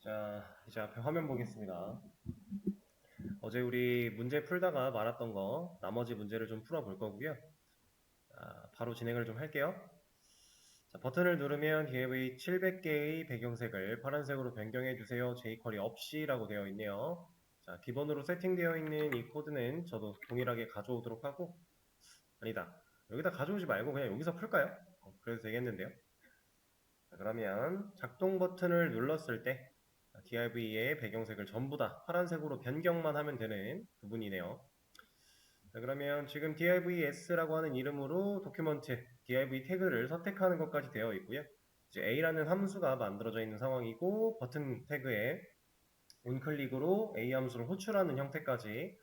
자, 이제 앞에 화면 보겠습니다. 어제 우리 문제 풀다가 말았던 거, 나머지 문제를 좀 풀어볼 거고요. 바로 진행을 좀 할게요. 자, 버튼을 누르면 DAV 700개의 배경색을 파란색으로 변경해 주세요. jQuery 없이라고 되어 있네요. 자, 기본으로 세팅되어 있는 이 코드는 저도 동일하게 가져오도록 하고, 아니다. 여기다 가져오지 말고 그냥 여기서 풀까요? 그래도 되겠는데요. 자, 그러면 작동 버튼을 눌렀을 때 DIV의 배경색을 전부 다 파란색으로 변경만 하면 되는 부분이네요. 자, 그러면 지금 divs라고 하는 이름으로 도큐먼트 div 태그를 선택하는 것까지 되어 있고요. 이제 a라는 함수가 만들어져 있는 상황이고 버튼 태그에 온클릭으로 a 함수를 호출하는 형태까지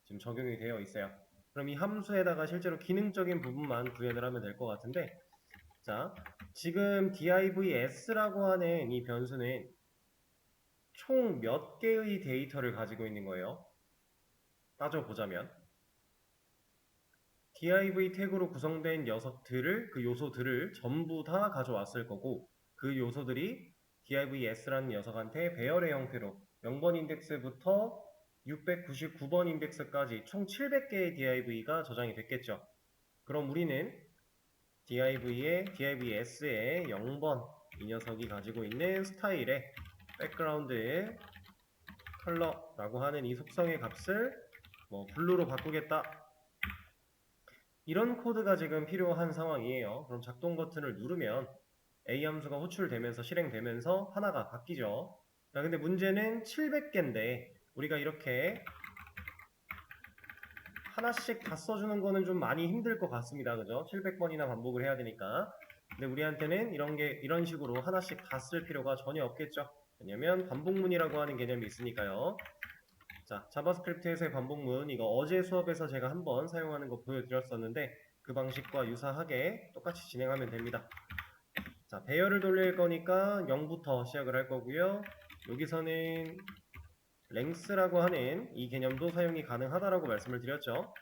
지금 적용이 되어 있어요. 그럼 이 함수에다가 실제로 기능적인 부분만 구현을 하면 될 것 같은데, 자, 지금 divs라고 하는 이 변수는 총 몇 개의 데이터를 가지고 있는 거예요? 따져보자면 div 태그로 구성된 녀석들을, 그 요소들을 전부 다 가져왔을 거고, 그 요소들이 divs라는 녀석한테 배열의 형태로 0번 인덱스부터 699번 인덱스까지 총 700개의 div가 저장이 됐겠죠. 그럼 우리는 divs의 0번 이 녀석이 가지고 있는 스타일의 백그라운드 컬러라고 하는 이 속성의 값을 블루로 바꾸겠다, 이런 코드가 지금 필요한 상황이에요. 그럼 작동 버튼을 누르면 A 함수가 호출되면서 실행되면서 하나가 바뀌죠. 자, 근데 문제는 700개인데 우리가 이렇게 하나씩 다 써주는 거는 좀 많이 힘들 것 같습니다. 그죠? 700번이나 반복을 해야 되니까. 근데 우리한테는 이런 식으로 하나씩 다 쓸 필요가 전혀 없겠죠. 왜냐면 반복문이라고 하는 개념이 있으니까요. 자, 자바스크립트에서의 반복문, 이거 어제 수업에서 제가 한번 사용하는 거 보여드렸었는데 그 방식과 유사하게 똑같이 진행하면 됩니다. 자, 배열을 돌릴 거니까 0부터 시작을 할 거고요. 여기서는 length라고 하는 이 개념도 사용이 가능하다라고 말씀을 드렸죠.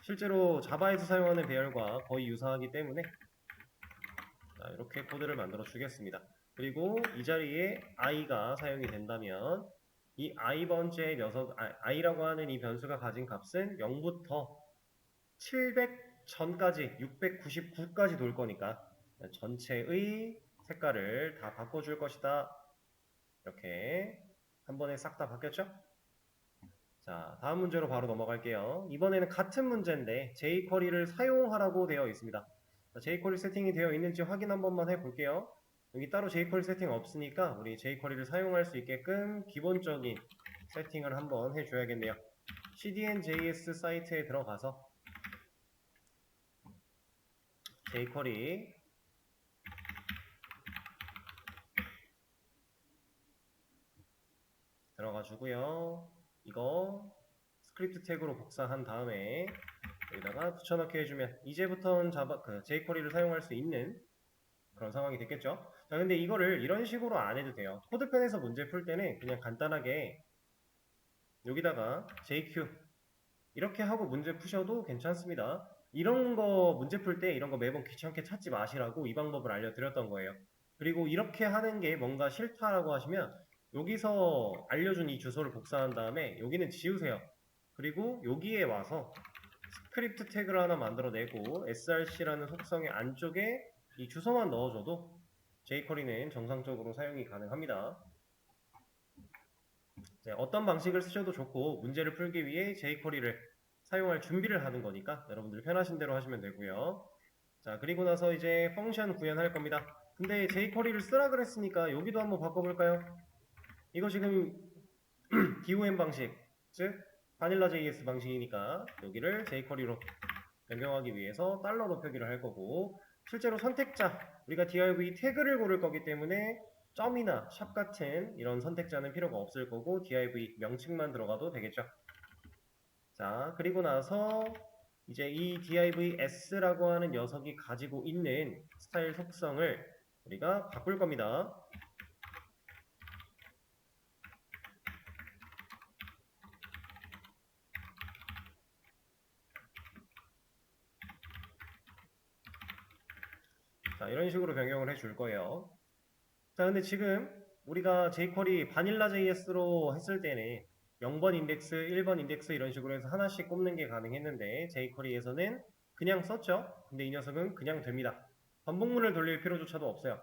실제로 자바에서 사용하는 배열과 거의 유사하기 때문에 자, 이렇게 코드를 만들어 주겠습니다. 그리고 이 자리에 i가 사용이 된다면 이 i번째 녀석, i라고 하는 이 변수가 가진 값은 0부터 700 전까지 699까지 돌 거니까 전체의 색깔을 다 바꿔줄 것이다. 이렇게 한 번에 싹 다 바뀌었죠? 자, 다음 문제로 바로 넘어갈게요. 이번에는 같은 문제인데 jQuery를 사용하라고 되어 있습니다. jQuery 세팅이 되어 있는지 확인 한 번만 해볼게요. 여기 따로 jQuery 세팅 없으니까 우리 jQuery를 사용할 수 있게끔 기본적인 세팅을 한번 해줘야겠네요. cdn.js 사이트에 들어가서 jQuery 들어가주고요. 이거 스크립트 태그로 복사한 다음에 여기다가 붙여넣기 해주면 이제부터는 jQuery를 사용할 수 있는 그런 상황이 됐겠죠. 자, 근데 이거를 이런 식으로 안 해도 돼요. 코드편에서 문제 풀 때는 그냥 간단하게 여기다가 JQ 이렇게 하고 문제 푸셔도 괜찮습니다. 이런 거 문제 풀 때 이런 거 매번 귀찮게 찾지 마시라고 이 방법을 알려드렸던 거예요. 그리고 이렇게 하는 게 뭔가 싫다라고 하시면 여기서 알려준 이 주소를 복사한 다음에 여기는 지우세요. 그리고 여기에 와서 스크립트 태그를 하나 만들어내고 src라는 속성의 안쪽에 이 주소만 넣어줘도 jQuery는 정상적으로 사용이 가능합니다. 어떤 방식을 쓰셔도 좋고 문제를 풀기 위해 jQuery를 사용할 준비를 하는 거니까 여러분들 편하신 대로 하시면 되고요. 자, 그리고 나서 이제 펑션 구현할 겁니다. 근데 jQuery를 쓰라 그랬으니까 여기도 한번 바꿔볼까요? 이거 지금 DOM 방식, 즉 바닐라.js 방식이니까 여기를 jQuery로 변경하기 위해서 달러로 표기를 할 거고, 실제로 선택자, 우리가 div 태그를 고를 거기 때문에 점이나 샵 같은 이런 선택자는 필요가 없을 거고 div 명칭만 들어가도 되겠죠. 자, 그리고 나서 이제 이 divs라고 하는 녀석이 가지고 있는 스타일 속성을 우리가 바꿀 겁니다. 자, 이런 식으로 변경을 해줄 거예요. 자, 근데 지금 우리가 jQuery 바닐라 JS로 했을 때는 0번 인덱스, 1번 인덱스 이런 식으로 해서 하나씩 꼽는 게 가능했는데 jQuery에서는 그냥 썼죠. 근데 이 녀석은 그냥 됩니다. 반복문을 돌릴 필요조차도 없어요.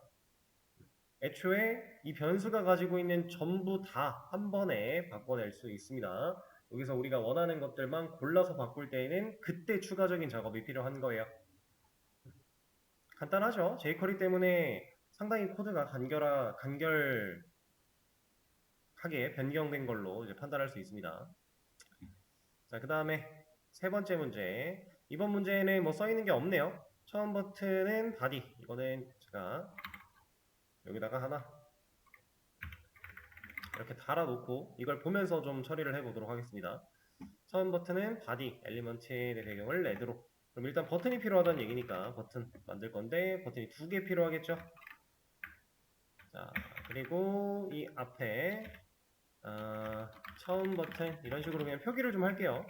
애초에 이 변수가 가지고 있는 전부 다 한 번에 바꿔낼 수 있습니다. 여기서 우리가 원하는 것들만 골라서 바꿀 때에는 그때 추가적인 작업이 필요한 거예요. 간단하죠? jQuery 때문에 상당히 코드가 간결하게 변경된 걸로 이제 판단할 수 있습니다. 자, 그 다음에 세 번째 문제. 이번 문제는 뭐 써있는 게 없네요. 처음 버튼은 바디. 이거는 제가 여기다가 하나 이렇게 달아놓고 이걸 보면서 좀 처리를 해보도록 하겠습니다. 처음 버튼은 바디 엘리먼트의 배경을 레드로. 그럼 일단 버튼이 필요하다는 얘기니까 버튼 만들 건데 버튼이 2개 필요하겠죠? 자, 그리고 이 앞에 처음 버튼 이런 식으로 그냥 표기를 좀 할게요.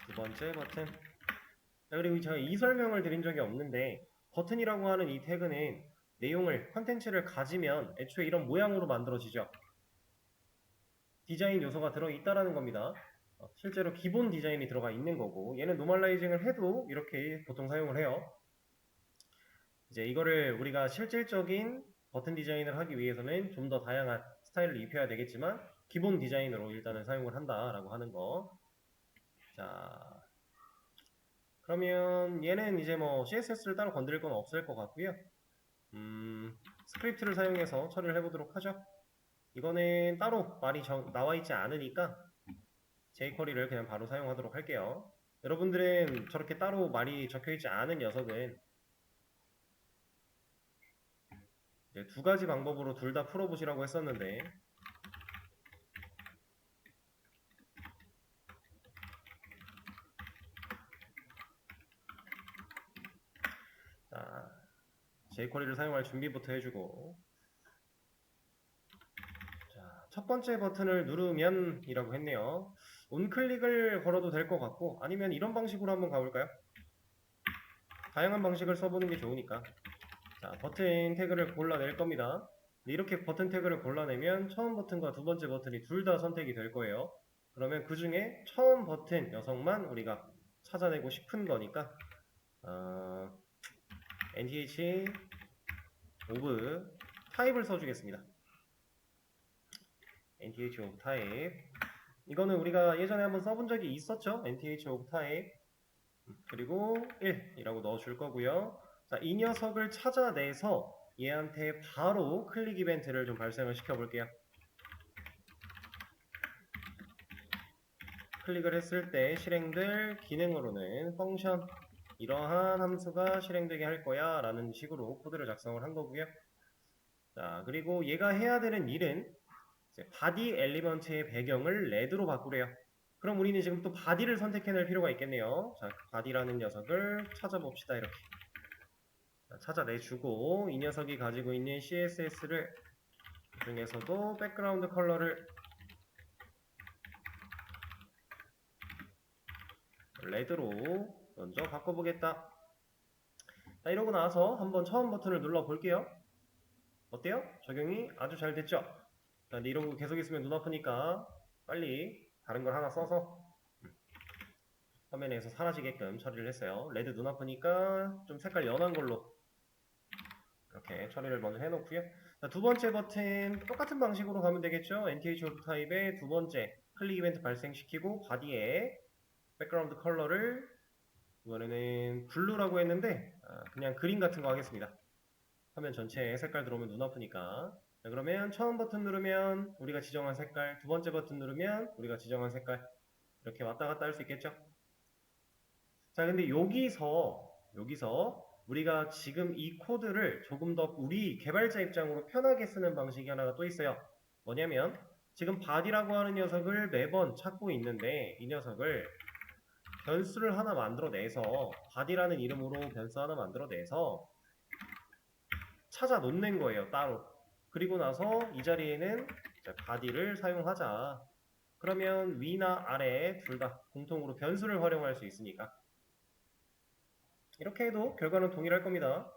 두 번째 버튼. 자, 그리고 제가 이 설명을 드린 적이 없는데 버튼이라고 하는 이 태그는 내용을, 컨텐츠를 가지면 애초에 이런 모양으로 만들어지죠. 디자인 요소가 들어있다라는 겁니다. 실제로 기본 디자인이 들어가 있는 거고 얘는 노멀라이징을 해도 이렇게 보통 사용을 해요. 이제 이거를 우리가 실질적인 버튼 디자인을 하기 위해서는 좀 더 다양한 스타일을 입혀야 되겠지만 기본 디자인으로 일단은 사용을 한다라고 하는 거. 자, 그러면 얘는 이제 뭐 CSS를 따로 건드릴 건 없을 것 같고요. 스크립트를 사용해서 처리를 해보도록 하죠. 이거는 따로 말이 나와 있지 않으니까 jQuery를 그냥 바로 사용하도록 할게요. 여러분들은 저렇게 따로 말이 적혀있지 않은 녀석은 이제 두 가지 방법으로 둘 다 풀어보시라고 했었는데 자, jQuery를 사용할 준비부터 해주고 자, 첫 번째 버튼을 누르면 이라고 했네요. 온클릭을 걸어도 될 것 같고 아니면 이런 방식으로 한번 가볼까요? 다양한 방식을 써보는 게 좋으니까 자, 버튼 태그를 골라낼 겁니다. 이렇게 버튼 태그를 골라내면 처음 버튼과 두 번째 버튼이 둘 다 선택이 될 거예요. 그러면 그 중에 처음 버튼 녀석만 우리가 찾아내고 싶은 거니까 nth of 타입을 써주겠습니다. nth of 타입 이거는 우리가 예전에 한번 써본 적이 있었죠. nth of 타입 그리고 1이라고 넣어줄 거고요. 자, 이 녀석을 찾아내서 얘한테 바로 클릭 이벤트를 좀 발생을 시켜볼게요. 클릭을 했을 때 실행될 기능으로는 펑션 이러한 함수가 실행되게 할 거야 라는 식으로 코드를 작성을 한 거고요. 자, 그리고 얘가 해야 되는 일은 바디 엘리먼트의 배경을 레드로 바꾸래요. 그럼 우리는 지금 또 바디를 선택해낼 필요가 있겠네요. 자, 바디라는 녀석을 찾아봅시다. 이렇게 찾아내주고 이 녀석이 가지고 있는 CSS를 그 중에서도 백그라운드 컬러를 레드로 먼저 바꿔보겠다. 자, 이러고 나서 한번 처음 버튼을 눌러 볼게요. 어때요? 적용이 아주 잘 됐죠? 자, 근데 이러고 계속 있으면 눈 아프니까 빨리 다른 걸 하나 써서 화면에서 사라지게끔 처리를 했어요. 레드 눈 아프니까 좀 색깔 연한 걸로 이렇게 처리를 먼저 해놓고요. 자, 두 번째 버튼 똑같은 방식으로 가면 되겠죠? nth of 타입의 두 번째 클릭 이벤트 발생시키고 바디에 백그라운드 컬러를 이번에는 블루라고 했는데 그냥 그린 같은 거 하겠습니다. 화면 전체에 색깔 들어오면 눈 아프니까. 자, 그러면 처음 버튼 누르면 우리가 지정한 색깔, 두 번째 버튼 누르면 우리가 지정한 색깔 이렇게 왔다 갔다 할 수 있겠죠? 자, 근데 여기서 우리가 지금 이 코드를 조금 더 우리 개발자 입장으로 편하게 쓰는 방식이 하나가 또 있어요. 뭐냐면 지금 body라고 하는 녀석을 매번 찾고 있는데 이 녀석을 변수를 하나 만들어내서 body라는 이름으로 변수 하나 만들어내서 찾아 놓는 거예요. 따로. 그리고 나서 이 자리에는 body를 사용하자. 그러면 위나 아래 둘 다 공통으로 변수를 활용할 수 있으니까 이렇게 해도 결과는 동일할 겁니다.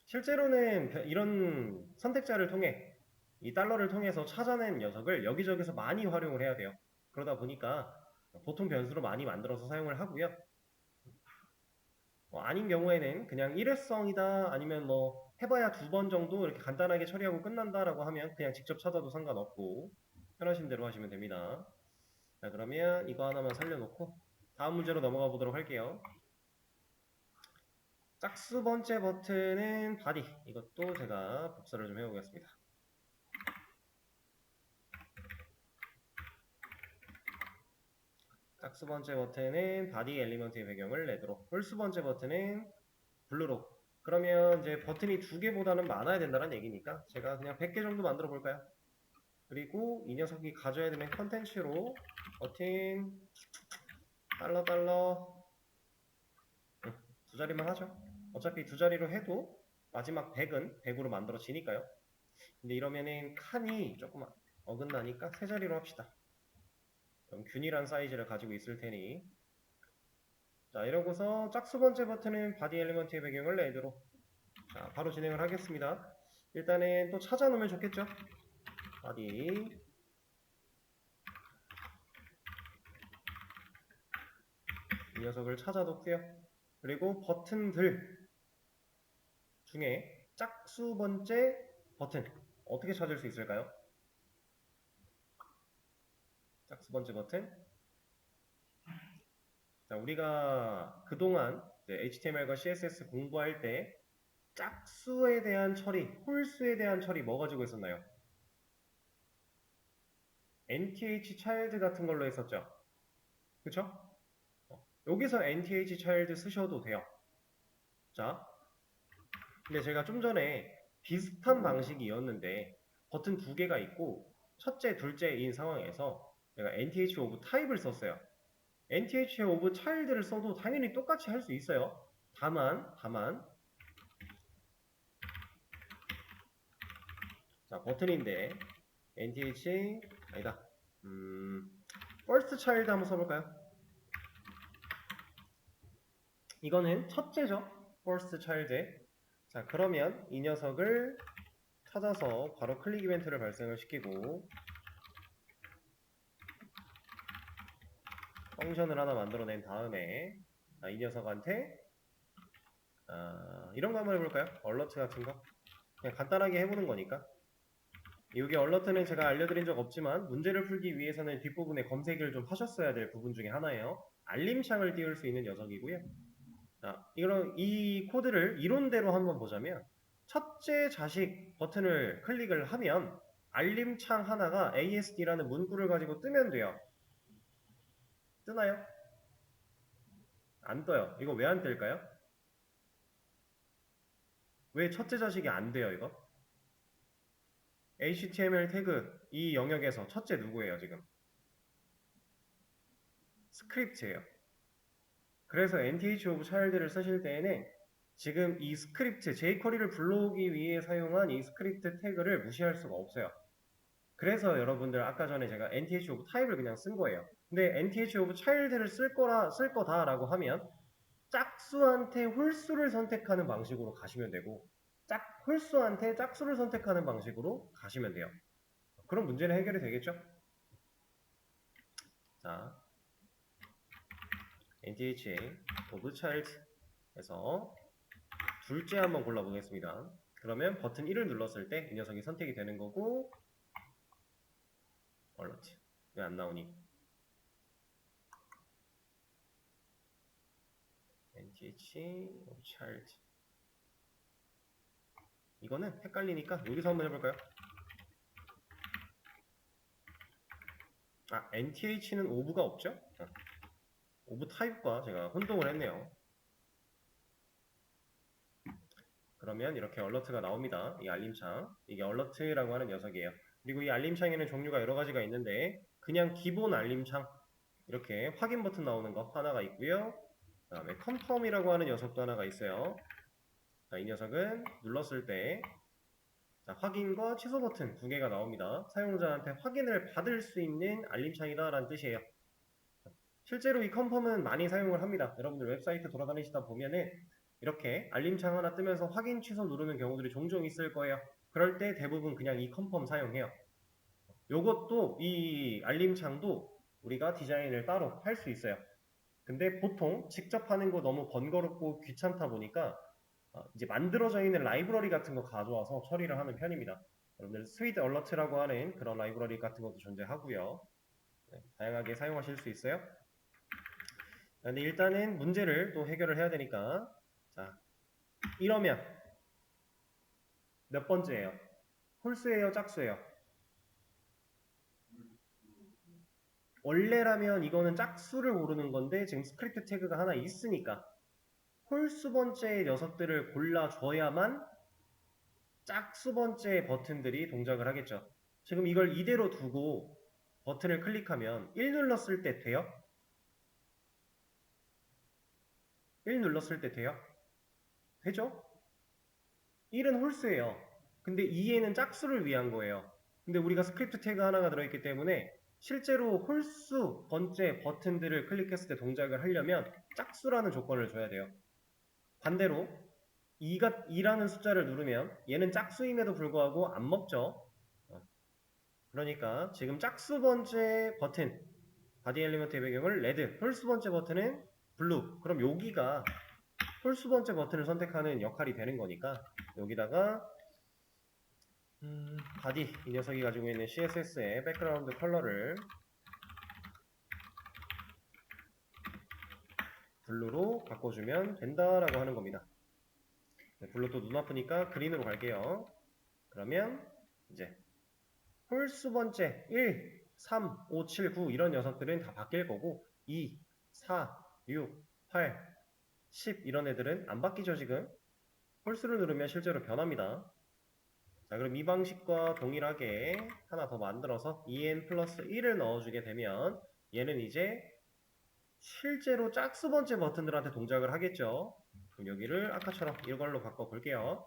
실제로는 이런 선택자를 통해 이 달러를 통해서 찾아낸 녀석을 여기저기서 많이 활용을 해야 돼요. 그러다 보니까 보통 변수로 많이 만들어서 사용을 하고요. 아닌 경우에는 그냥 일회성이다 아니면 뭐 해봐야 2번 정도 이렇게 간단하게 처리하고 끝난다라고 하면 그냥 직접 찾아도 상관없고 편하신 대로 하시면 됩니다. 자, 그러면 이거 하나만 살려놓고 다음 문제로 넘어가 보도록 할게요. 짝수 번째 버튼은 바디. 이것도 제가 복사를 좀 해보겠습니다. 짝수 번째 버튼은 바디 엘리먼트의 배경을 레드로, 홀수 번째 버튼은 블루로. 그러면 이제 버튼이 2개보다는 많아야 된다는 얘기니까 제가 그냥 100개 정도 만들어 볼까요? 그리고 이 녀석이 가져야 되는 컨텐츠로 버튼 달러 두 자리만 하죠. 어차피 두 자리로 해도 마지막 100은 100으로 만들어지니까요. 근데 이러면은 칸이 조금 어긋나니까 세 자리로 합시다. 그럼 균일한 사이즈를 가지고 있을 테니. 자, 이러고서 짝수 번째 버튼은 바디 엘리먼트의 배경을 레드로. 자, 바로 진행을 하겠습니다. 일단은 또 찾아놓으면 좋겠죠? 바디 이 녀석을 찾아놓고요. 그리고 버튼들 중에 짝수 번째 버튼 어떻게 찾을 수 있을까요? 짝수 번째 버튼. 자, 우리가 그동안 HTML과 CSS 공부할 때 짝수에 대한 처리, 홀수에 대한 처리 뭐 가지고 있었나요? nth child 같은 걸로 했었죠. 그쵸? 여기서 nth child 쓰셔도 돼요. 자, 근데 제가 좀 전에 비슷한 방식이었는데 버튼 2개가 있고 첫째, 둘째인 상황에서 제가 nth of type를 썼어요. nth of child를 써도 당연히 똑같이 할 수 있어요. 다만 자, 버튼인데 nth 아니다. first child 한번 써볼까요? 이거는 첫째죠. first child. 자, 그러면 이 녀석을 찾아서 바로 클릭 이벤트를 발생을 시키고 펑션을 하나 만들어낸 다음에 이 녀석한테 이런 거 한번 해볼까요? 얼러트 같은 거 그냥 간단하게 해보는 거니까. 여기 얼러트는 제가 알려드린 적 없지만 문제를 풀기 위해서는 뒷부분에 검색을 좀 하셨어야 될 부분 중에 하나예요. 알림창을 띄울 수 있는 녀석이고요. 자, 이 코드를 이론대로 한번 보자면 첫째 자식 버튼을 클릭을 하면 알림창 하나가 ASD라는 문구를 가지고 뜨면 돼요. 뜨나요? 안 떠요. 이거 왜 안 뜰까요? 왜 첫째 자식이 안 돼요, 이거? HTML 태그 이 영역에서 첫째 누구예요, 지금? 스크립트예요. 그래서 nth of child를 쓰실 때에는 지금 이 스크립트, jQuery를 불러오기 위해 사용한 이 스크립트 태그를 무시할 수가 없어요. 그래서 여러분들 아까 전에 제가 nth of type를 그냥 쓴 거예요. 근데 nth of child를 쓸 거다라고 하면 짝수한테 홀수를 선택하는 방식으로 가시면 되고 홀수한테 짝수를 선택하는 방식으로 가시면 돼요. 그럼 문제는 해결이 되겠죠? 자, nth of child에서 둘째 한번 골라보겠습니다. 그러면 버튼 1을 눌렀을 때 이 녀석이 선택이 되는 거고 얼러트 왜 안 나오니? nth of child 이거는 헷갈리니까 여기서 한번 해볼까요? nth는 of가 없죠? of 타입과 제가 혼동을 했네요. 그러면 이렇게 얼러트가 나옵니다. 이 알림창. 이게 얼러트라고 하는 녀석이에요. 그리고 이 알림창에는 종류가 여러 가지가 있는데 그냥 기본 알림창 이렇게 확인 버튼 나오는 거 하나가 있고요. 그 다음에 컨펌이라고 하는 녀석도 하나가 있어요. 자, 이 녀석은 눌렀을 때 확인과 취소 버튼 2개가 나옵니다. 사용자한테 확인을 받을 수 있는 알림창이다 라는 뜻이에요. 실제로 이 컨펌은 많이 사용을 합니다. 여러분들 웹사이트 돌아다니시다 보면은 이렇게 알림창 하나 뜨면서 확인 취소 누르는 경우들이 종종 있을 거예요. 그럴 때 대부분 그냥 이 컨펌 사용해요. 요것도 이 알림창도 우리가 디자인을 따로 할 수 있어요. 근데 보통 직접 하는 거 너무 번거롭고 귀찮다 보니까 이제 만들어져 있는 라이브러리 같은 거 가져와서 처리를 하는 편입니다. 여러분들 스위트 얼러트라고 하는 그런 라이브러리 같은 것도 존재하고요. 네, 다양하게 사용하실 수 있어요. 근데 일단은 문제를 또 해결을 해야 되니까 자, 이러면 몇 번째예요? 홀수예요, 짝수예요? 원래라면 이거는 짝수를 모르는 건데 지금 스크립트 태그가 하나 있으니까 홀수 번째의 녀석들을 골라줘야만 짝수 번째 버튼들이 동작을 하겠죠. 지금 이걸 이대로 두고 버튼을 클릭하면 1 눌렀을 때 돼요? 1 눌렀을 때 돼요? 되죠? 1은 홀수예요. 근데 2에는 짝수를 위한 거예요. 근데 우리가 스크립트 태그 하나가 들어있기 때문에 실제로 홀수 번째 버튼들을 클릭했을 때 동작을 하려면 짝수라는 조건을 줘야 돼요. 반대로 2라는 숫자를 누르면 얘는 짝수임에도 불구하고 안 먹죠. 그러니까 지금 짝수 번째 버튼 바디 엘리먼트의 배경을 레드, 홀수 번째 버튼은 블루. 그럼 여기가 홀수 번째 버튼을 선택하는 역할이 되는 거니까 여기다가 바디 이 녀석이 가지고 있는 CSS의 백그라운드 컬러를 블루로 바꿔주면 된다라고 하는 겁니다. 네, 블루 또 눈 아프니까 그린으로 갈게요. 그러면 이제 홀수 번째 1, 3, 5, 7, 9 이런 녀석들은 다 바뀔 거고 2, 4, 6, 8, 10 이런 애들은 안 바뀌죠 지금. 홀수를 누르면 실제로 변합니다. 자 그럼 이 방식과 동일하게 하나 더 만들어서 en 플러스 1을 넣어주게 되면 얘는 이제 실제로 짝수 번째 버튼들한테 동작을 하겠죠. 그럼 여기를 아까처럼 이걸로 바꿔볼게요.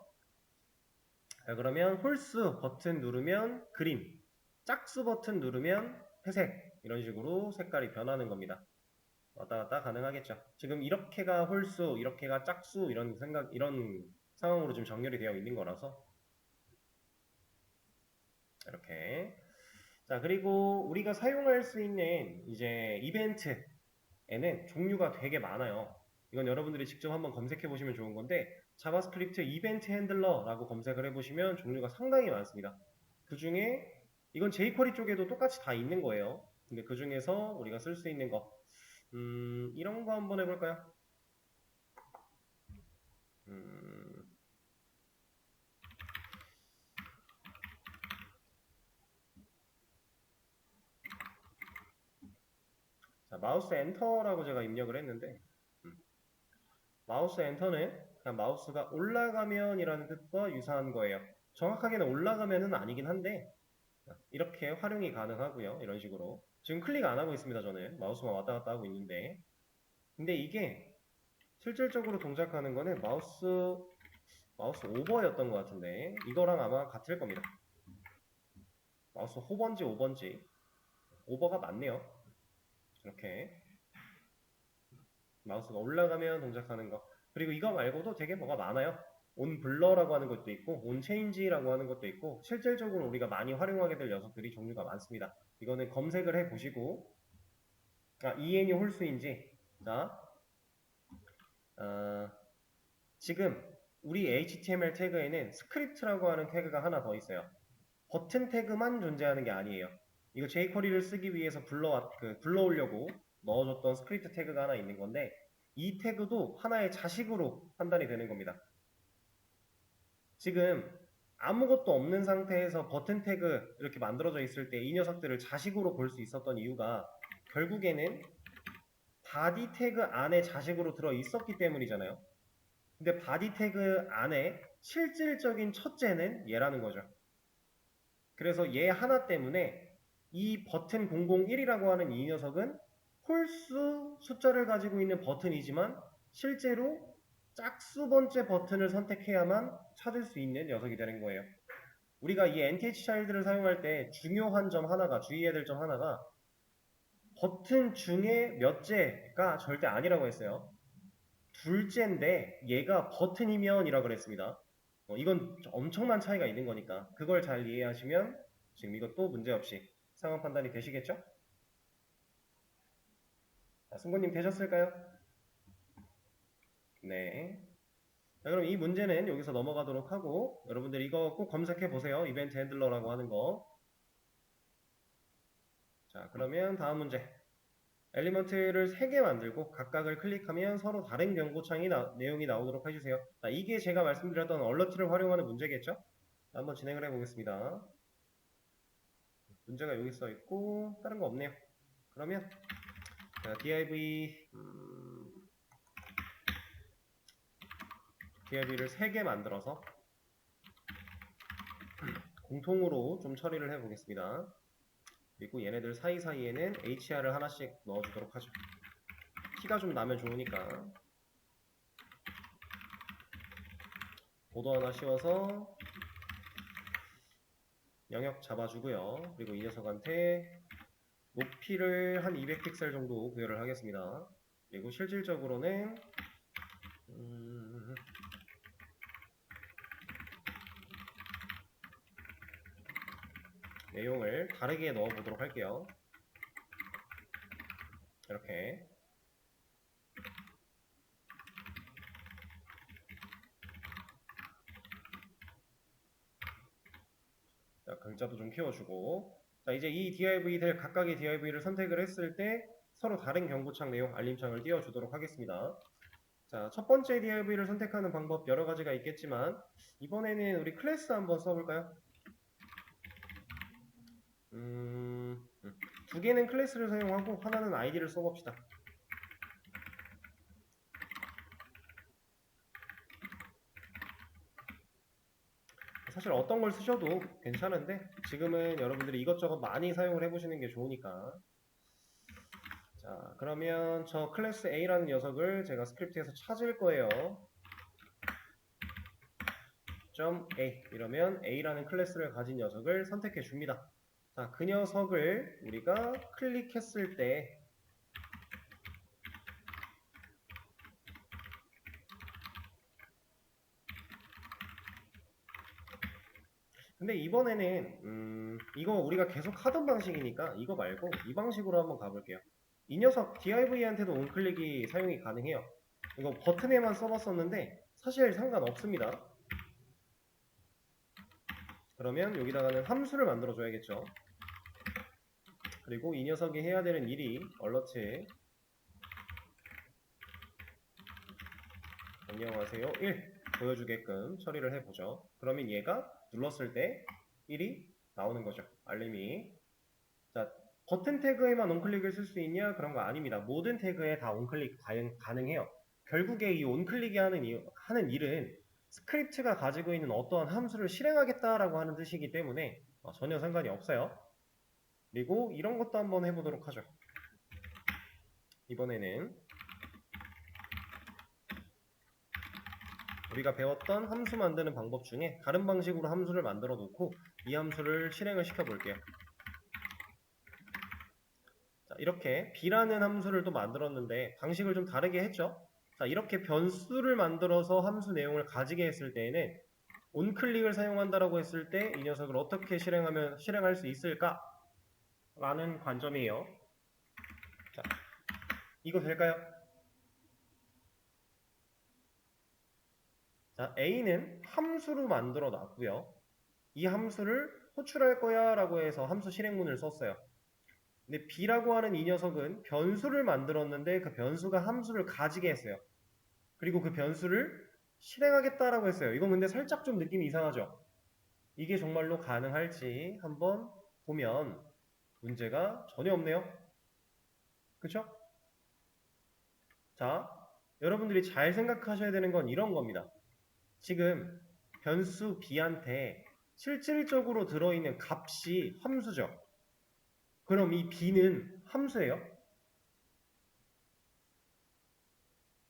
자 그러면 홀수 버튼 누르면 그린, 짝수 버튼 누르면 회색 이런 식으로 색깔이 변하는 겁니다. 왔다 갔다 가능하겠죠. 지금 이렇게가 홀수, 이렇게가 짝수 이런 상황으로 지금 정렬이 되어 있는 거라서 이렇게. 자 그리고 우리가 사용할 수 있는 이제 이벤트에는 종류가 되게 많아요. 이건 여러분들이 직접 한번 검색해 보시면 좋은 건데 자바스크립트 이벤트 핸들러라고 검색을 해보시면 종류가 상당히 많습니다. 그 중에 이건 jQuery 쪽에도 똑같이 다 있는 거예요. 근데 그 중에서 우리가 쓸 수 있는 거 이런 거 한번 해볼까요? 자, 마우스 엔터라고 제가 입력을 했는데 마우스 엔터는 그냥 마우스가 올라가면이라는 뜻과 유사한 거예요. 정확하게는 올라가면은 아니긴 한데 이렇게 활용이 가능하고요. 이런 식으로 지금 클릭 안 하고 있습니다. 저는 마우스만 왔다 갔다 하고 있는데 근데 이게 실질적으로 동작하는 거는 마우스 오버였던 것 같은데 이거랑 아마 같을 겁니다. 마우스 호번지 오번지 오버가 맞네요. 이렇게 마우스가 올라가면 동작하는 거. 그리고 이거 말고도 되게 뭐가 많아요. 온 블러라고 하는 것도 있고 온 체인지라고 하는 것도 있고 실질적으로 우리가 많이 활용하게 될 녀석들이 종류가 많습니다. 이거는 검색을 해 보시고 en이 홀수인지 자 지금 우리 HTML 태그에는 스크립트라고 하는 태그가 하나 더 있어요. 버튼 태그만 존재하는 게 아니에요. 이거 jQuery를 쓰기 위해서 불러오려고 넣어줬던 스크립트 태그가 하나 있는 건데 이 태그도 하나의 자식으로 판단이 되는 겁니다. 지금 아무것도 없는 상태에서 버튼 태그 이렇게 만들어져 있을 때 이 녀석들을 자식으로 볼 수 있었던 이유가 결국에는 바디 태그 안에 자식으로 들어 있었기 때문이잖아요. 근데 바디 태그 안에 실질적인 첫째는 얘라는 거죠. 그래서 얘 하나 때문에 이 버튼 001이라고 하는 이 녀석은 홀수 숫자를 가지고 있는 버튼이지만 실제로 짝수 번째 버튼을 선택해야만 찾을 수 있는 녀석이 되는 거예요. 우리가 이 nthchild를 사용할 때 중요한 점 하나가 주의해야 될 점 하나가 버튼 중에 몇째가 절대 아니라고 했어요. 둘째인데 얘가 버튼이면이라 그랬습니다. 이건 엄청난 차이가 있는 거니까 그걸 잘 이해하시면 지금 이것도 문제없이 상황 판단이 되시겠죠? 자, 승구님 되셨을까요? 네. 자, 그럼 이 문제는 여기서 넘어가도록 하고 여러분들 이거 꼭 검색해 보세요. 이벤트 핸들러라고 하는 거. 자, 그러면 다음 문제. 엘리먼트를 3개 만들고 각각을 클릭하면 서로 다른 경고창이 내용이 나오도록 해주세요. 자, 이게 제가 말씀드렸던 얼러트를 활용하는 문제겠죠? 자, 한번 진행을 해보겠습니다. 문제가 여기 써 있고 다른 거 없네요. 그러면 div를 3개 만들어서 공통으로 좀 처리를 해보겠습니다. 그리고 얘네들 사이사이에는 HR을 하나씩 넣어주도록 하죠. 키가 좀 나면 좋으니까 보도 하나 씌워서 영역 잡아주고요. 그리고 이 녀석한테 높이를 한 200픽셀 정도 부여를 하겠습니다. 그리고 실질적으로는 내용을 다르게 넣어보도록 할게요. 이렇게 자, 글자도 좀 키워주고 자, 이제 이 div들 각각의 div를 선택을 했을 때 서로 다른 경고창 내용 알림창을 띄워주도록 하겠습니다. 자, 첫 번째 div를 선택하는 방법 여러 가지가 있겠지만 이번에는 우리 클래스 한번 써볼까요? 두 개는 클래스를 사용하고 하나는 아이디를 써봅시다. 사실 어떤 걸 쓰셔도 괜찮은데 지금은 여러분들이 이것저것 많이 사용을 해보시는 게 좋으니까 자, 그러면 저 클래스 A라는 녀석을 제가 스크립트에서 찾을 거예요. .a 이러면 A라는 클래스를 가진 녀석을 선택해 줍니다. 자, 그 녀석을 우리가 클릭했을 때 근데 이번에는 이거 우리가 계속 하던 방식이니까 이거 말고 이 방식으로 한번 가볼게요. 이 녀석 div한테도 온클릭이 사용이 가능해요. 이거 버튼에만 써봤었는데 사실 상관없습니다. 그러면 여기다가는 함수를 만들어 줘야겠죠. 그리고 이 녀석이 해야 되는 일이 얼러트 안녕하세요 1 보여주게끔 처리를 해보죠. 그러면 얘가 눌렀을 때 1이 나오는 거죠. 알림이. 자, 버튼 태그에만 온클릭을 쓸 수 있냐? 그런 거 아닙니다. 모든 태그에 다 온클릭 가능해요. 결국에 이 온클릭이 하는 일은 스크립트가 가지고 있는 어떠한 함수를 실행하겠다라고 하는 뜻이기 때문에 전혀 상관이 없어요. 그리고 이런 것도 한번 해보도록 하죠. 이번에는 우리가 배웠던 함수 만드는 방법 중에 다른 방식으로 함수를 만들어 놓고 이 함수를 실행을 시켜 볼게요. 자, 이렇게 b라는 함수를 또 만들었는데 방식을 좀 다르게 했죠. 자, 이렇게 변수를 만들어서 함수 내용을 가지게 했을 때에는 온클릭을 사용한다라고 했을 때 이 녀석을 어떻게 실행할 수 있을까? 라는 관점이에요. 자, 이거 될까요? 자, A는 함수로 만들어 놨고요. 이 함수를 호출할 거야 라고 해서 함수 실행문을 썼어요. 근데 B라고 하는 이 녀석은 변수를 만들었는데 그 변수가 함수를 가지게 했어요. 그리고 그 변수를 실행하겠다라고 했어요. 이건 근데 살짝 좀 느낌이 이상하죠? 이게 정말로 가능할지 한번 보면 문제가 전혀 없네요. 그쵸? 자, 여러분들이 잘 생각하셔야 되는 건 이런 겁니다. 지금 변수 b한테 실질적으로 들어있는 값이 함수죠. 그럼 이 b는 함수예요?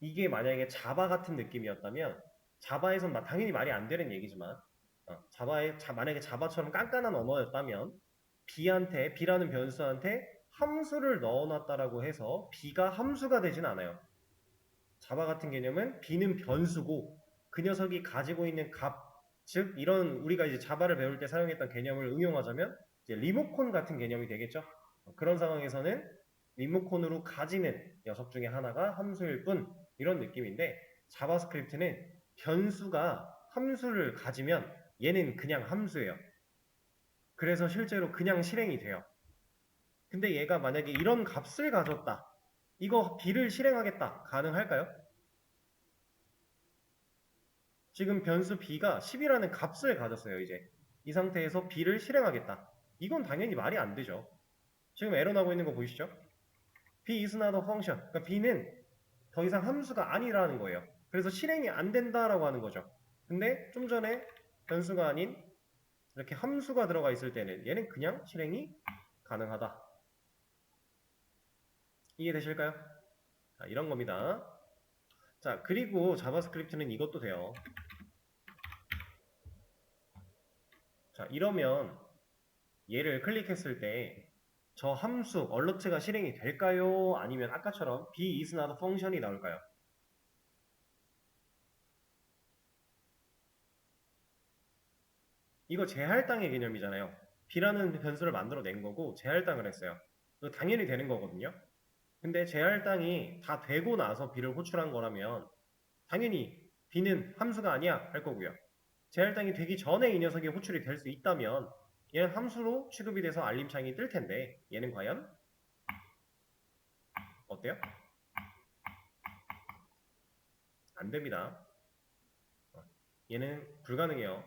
이게 만약에 자바 같은 느낌이었다면 자바에선 당연히 말이 안 되는 얘기지만 만약에 자바처럼 깐깐한 언어였다면 b라는 변수한테 함수를 넣어놨다라고 해서 b가 함수가 되진 않아요. 자바 같은 개념은 b는 변수고 그 녀석이 가지고 있는 값, 즉 이런 우리가 이제 자바를 배울 때 사용했던 개념을 응용하자면 이제 리모컨 같은 개념이 되겠죠. 그런 상황에서는 리모컨으로 가지는 녀석 중에 하나가 함수일 뿐, 이런 느낌인데, 자바스크립트는 변수가 함수를 가지면 얘는 그냥 함수예요. 그래서 실제로 그냥 실행이 돼요. 근데 얘가 만약에 이런 값을 가졌다, 이거 b를 실행하겠다, 가능할까요? 지금 변수 b가 10이라는 값을 가졌어요. 이제 이 상태에서 b를 실행하겠다, 이건 당연히 말이 안 되죠. 지금 에러 나고 있는 거 보이시죠? b is not a function. 그러니까 b는 더 이상 함수가 아니라는 거예요. 그래서 실행이 안 된다라고 하는 거죠. 근데 좀 전에 변수가 아닌 이렇게 함수가 들어가 있을 때는 얘는 그냥 실행이 가능하다. 이해되실까요? 자, 이런 겁니다. 자, 그리고 자바스크립트는 이것도 돼요. 자, 이러면 얘를 클릭했을 때 저 함수 얼러트가 실행이 될까요? 아니면 아까처럼 b is not a function이 나올까요? 이거 제할당의 개념이잖아요. b라는 변수를 만들어낸 거고 제할당을 했어요. 이거 당연히 되는 거거든요. 근데 제할당이 다 되고 나서 b를 호출한 거라면 당연히 b는 함수가 아니야 할 거고요. 제할당이 되기 전에 이 녀석이 호출이 될 수 있다면 얘는 함수로 취급이 돼서 알림창이 뜰 텐데 얘는 과연 어때요? 안 됩니다. 얘는 불가능해요.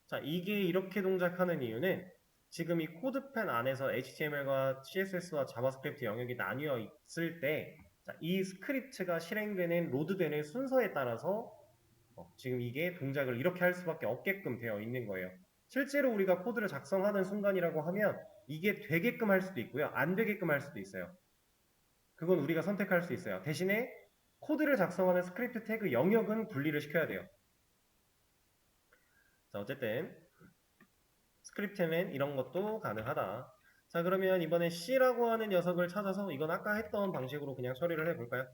자, 이게 이렇게 동작하는 이유는 지금 이 코드펜 안에서 HTML과 CSS와 자바스크립트 영역이 나뉘어 있을 때, 자, 이 스크립트가 실행되는, 로드되는 순서에 따라서 지금 이게 동작을 이렇게 할 수밖에 없게끔 되어 있는 거예요. 실제로 우리가 코드를 작성하는 순간이라고 하면 이게 되게끔 할 수도 있고요, 안 되게끔 할 수도 있어요. 그건 우리가 선택할 수 있어요. 대신에 코드를 작성하는 스크립트 태그 영역은 분리를 시켜야 돼요. 자, 어쨌든 스크립트는 이런 것도 가능하다. 자, 그러면 이번에 C라고 하는 녀석을 찾아서 이건 아까 했던 방식으로 그냥 처리를 해볼까요?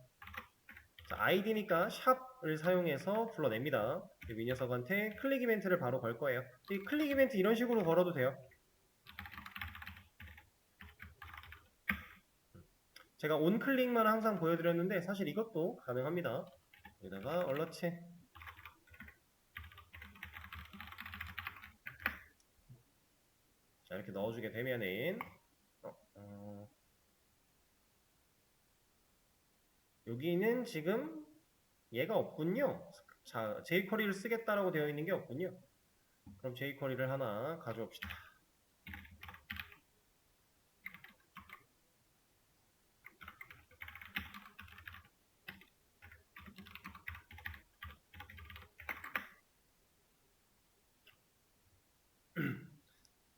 자, id니까 샵을 사용해서 불러냅니다. 그리고 이 녀석한테 클릭 이벤트를 바로 걸 거예요. 이 클릭 이벤트 이런 식으로 걸어도 돼요. 제가 온클릭만 항상 보여드렸는데 사실 이것도 가능합니다. 여기다가 얼러트, 자, 이렇게 넣어주게 되면은 여기는 지금 얘가 없군요. 자, jQuery를 쓰겠다라고 되어 있는 게 없군요. 그럼 jQuery를 하나 가져옵시다.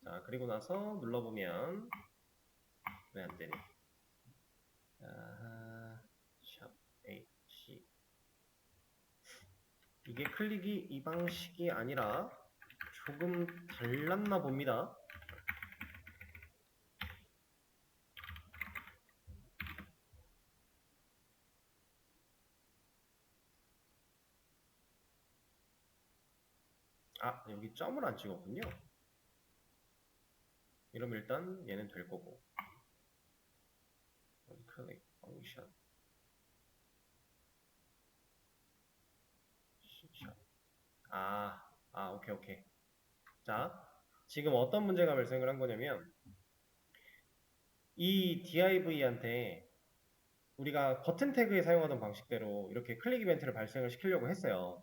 자, 그리고 나서 눌러보면 왜 안 되니? 샵 H, 이게 클릭이 이 방식이 아니라 조금 달랐나 봅니다. 아, 여기 점을 안 찍었군요. 이러면 일단 얘는 될 거고, 클릭 펑션 오케이 오케이. 자, 지금 어떤 문제가 발생을 한 거냐면 이 div한테 우리가 버튼 태그에 사용하던 방식대로 이렇게 클릭 이벤트를 발생을 시키려고 했어요.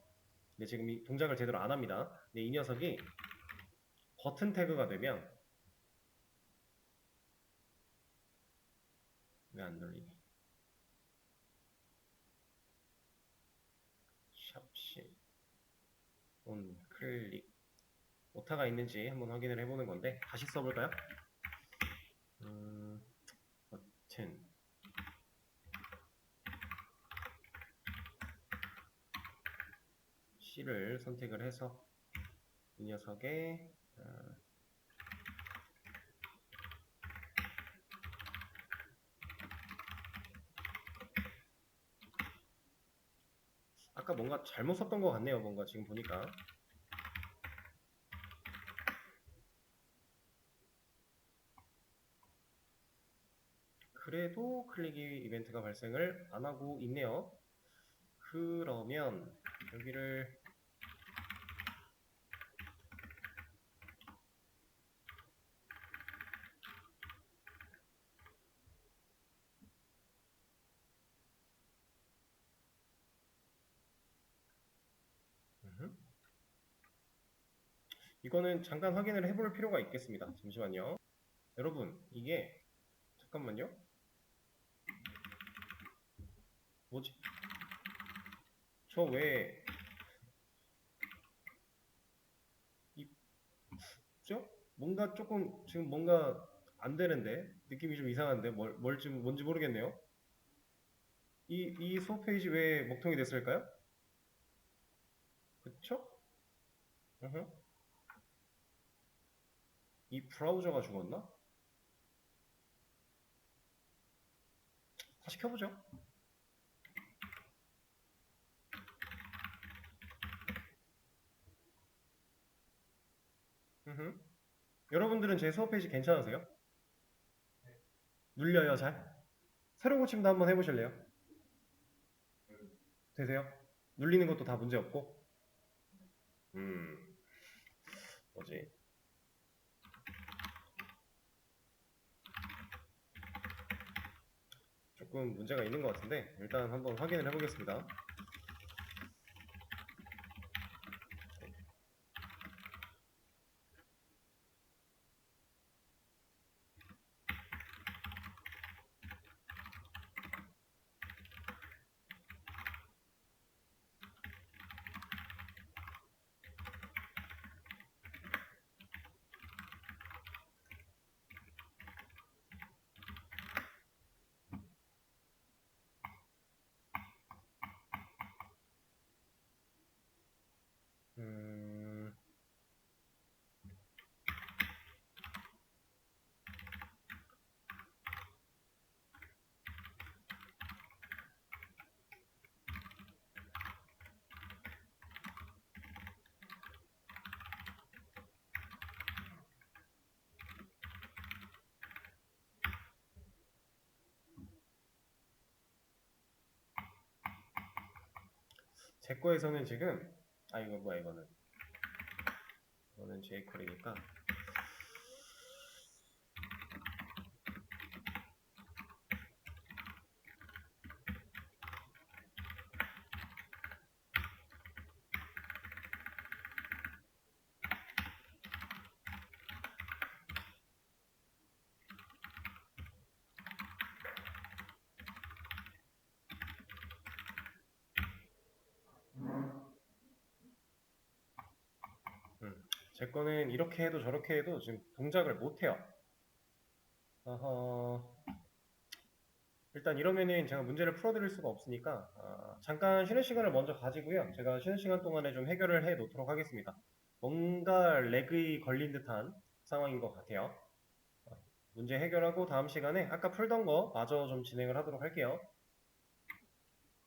근데 지금 이 동작을 제대로 안 합니다. 근데 이 녀석이 버튼 태그가 되면 왜 안 돌리니? 샵시 온 클릭 오타가 있는지 한번 확인을 해보는 건데 다시 써볼까요? 버튼 C를 선택을 해서 이 녀석의 아까 뭔가 잘못 썼던 것 같네요. 뭔가 지금 보니까. 그래도 클릭이 이벤트가 발생을 안 하고 있네요. 그러면 여기를 이거는 잠깐 확인을 해볼 필요가 있겠습니다. 잠시만요. 여러분, 이게 잠깐만요. 뭐지? 저 왜 있죠? 뭔가 조금 지금 뭔가 안 되는데 느낌이 좀 이상한데 뭔지 모르겠네요. 이 수업 페이지 왜 먹통이 됐을까요? 그쵸? 으흠. 이 브라우저가 죽었나? 다시 켜보죠. 으흠. 여러분들은 제 수업 페이지 괜찮으세요? 눌려요, 잘? 새로 고침도 한번 해보실래요? 되세요? 눌리는 것도 다 문제 없고? 뭐지? 조금 문제가 있는 것 같은데 일단 한번 확인을 해보겠습니다. 음, 제 거에서는 지금 이거 뭐야 이거는 jQuery니까 제 거는 이렇게 해도 저렇게 해도 지금 동작을 못 해요. 일단 이러면은 제가 문제를 풀어드릴 수가 없으니까 잠깐 쉬는 시간을 먼저 가지고요. 제가 쉬는 시간 동안에 좀 해결을 해 놓도록 하겠습니다. 뭔가 렉이 걸린 듯한 상황인 것 같아요. 문제 해결하고 다음 시간에 아까 풀던 거 마저 좀 진행을 하도록 할게요.